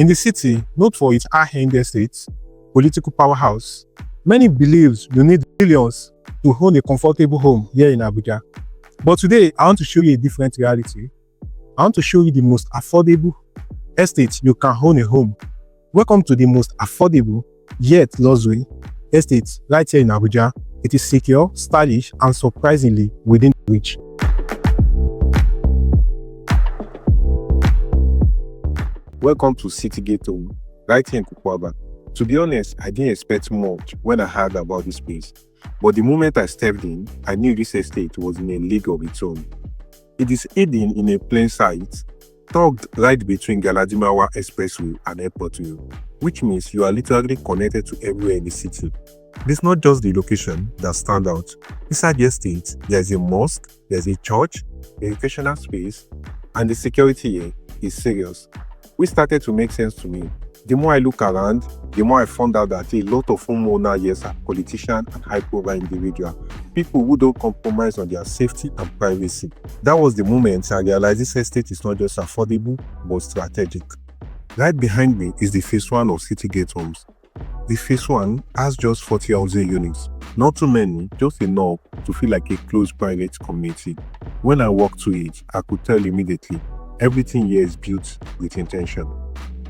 In the city, known for its high-end estates, political powerhouse, many believe you need billions to own a comfortable home here in Abuja. But today, I want to show you a different reality. I want to show you the most affordable estate you can own a home. Welcome to the most affordable yet luxury estate right here in Abuja. It is secure, stylish, and surprisingly within reach. Welcome to Citygate Home, right here in Kukwaba. To be honest, I didn't expect much when I heard about this place. But the moment I stepped in, I knew this estate was in a league of its own. It is hidden in a plain sight, tucked right between Galadimawa Expressway and Airport Road, which means you are literally connected to everywhere in the city. This is not just the location that stands out. Inside the estate, there is a mosque, there is a church, a recreational space, and the security here is serious. Which started to make sense to me. The more I look around, the more I found out that a lot of homeowners here are politicians and high-profile individuals, people who don't compromise on their safety and privacy. That was the moment I realized this estate is not just affordable, but strategic. Right behind me is the phase 1 of Citygate Homes. The phase 1 has just 40 housing units. Not too many, just enough to feel like a close private community. When I walked to it, I could tell immediately, everything here is built with intention.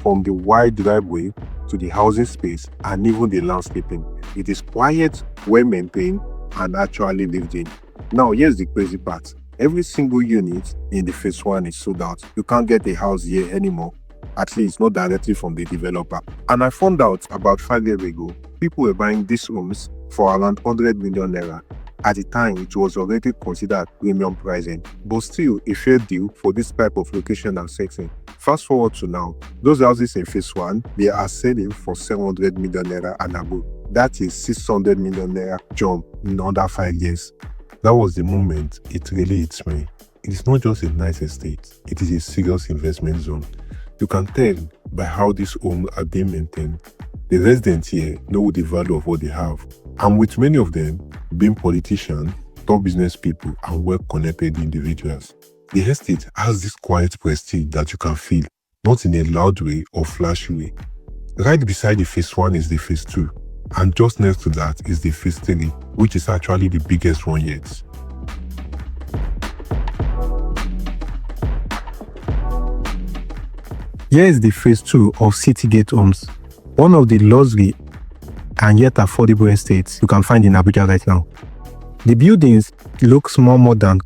From the wide driveway to the housing space and even the landscaping. It is quiet, well maintained, and actually lived in. Now here's the crazy part. Every single unit in the phase 1 is sold out. You can't get a house here anymore. At least not directly from the developer. And I found out about 5 years ago, people were buying these homes for around 100 million naira. At the time, it was already considered premium pricing, but still a fair deal for this type of location and setting. Fast forward to now, those houses in phase 1, they are selling for 700 million naira and above. That is 600 million naira jump in under 5 years. That was the moment it really hits me. It is not just a nice estate, it is a serious investment zone. You can tell by how these homes are being maintained. The residents here know the value of what they have. And with many of them being politicians, top business people, and well-connected individuals, the estate has this quiet prestige that you can feel, not in a loud way or flashy way. Right beside the phase 1 is the phase 2, and just next to that is the Fisteria, which is actually the biggest one yet. Here is the phase 2 of Citygate Homes, one of the luxury and yet affordable estates you can find in Abuja right now. The buildings look more modern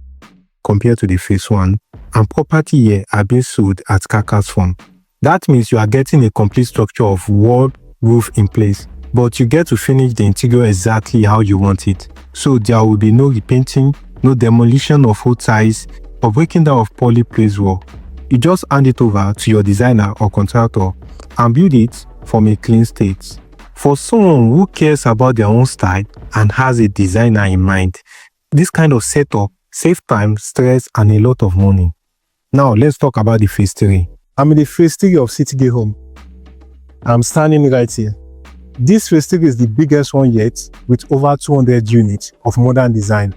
compared to the phase 1, and property here are being sold at Kaka Form. That means you are getting a complete structure of wall, roof in place, but you get to finish the interior exactly how you want it. So there will be no repainting, no demolition of old ties, or breaking down of poorly placed wall. You just hand it over to your designer or contractor and build it from a clean state. For someone who cares about their own style and has a designer in mind, this kind of setup saves time, stress, and a lot of money. Now let's talk about the phase 3. I'm in the phase 3 of Citygate Home. I'm standing right here. This phase 3 is the biggest one yet, with over 200 units of modern design.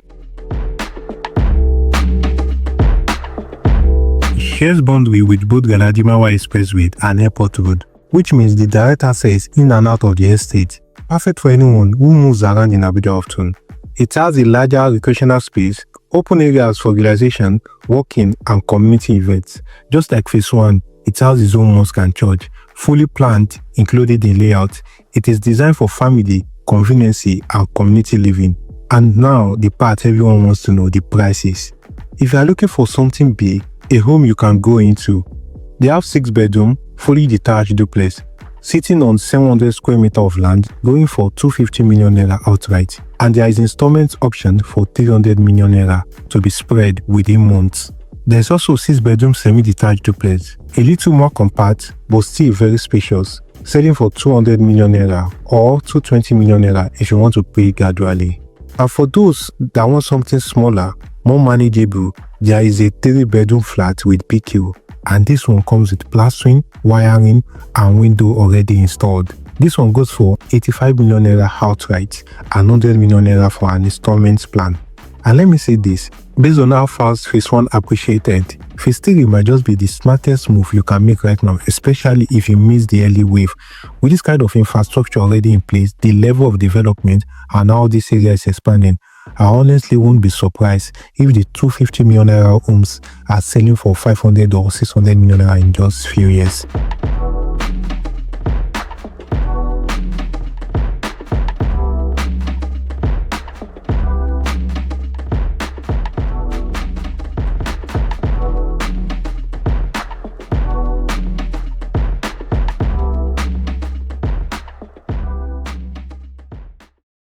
It shares boundary with both Galadimawa Expressway and Airport Road, which means the direct access in and out of the estate, perfect for anyone who moves around in Abuja often. It has a larger recreational space, open areas for relaxation, walking, and community events. Just like phase 1, it has its own mosque and church, fully planned, included in layout. It is designed for family, convenience, and community living. And now the part everyone wants to know, the prices. If you are looking for something big, a home you can go into, they have 6 bedrooms, fully detached duplex, sitting on 700 square meters of land, going for 250 million naira outright. And there is installment option for 300 million naira to be spread within months. There is also 6-bedroom semi-detached duplex, a little more compact but still very spacious, selling for 200 million naira or 220 million naira if you want to pay gradually. And for those that want something smaller, more manageable, there is a 3-bedroom flat with PQ. And this one comes with plastering, wiring, and window already installed. This one goes for 85 million naira outright and 100 million naira for an installment plan. And let me say this, based on how fast phase 1 appreciated, Fisteria might just be the smartest move you can make right now, especially if you miss the early wave. With this kind of infrastructure already in place, the level of development and how this area is expanding, I honestly won't be surprised if the 250 million naira homes are selling for 500 or 600 million naira in just few years.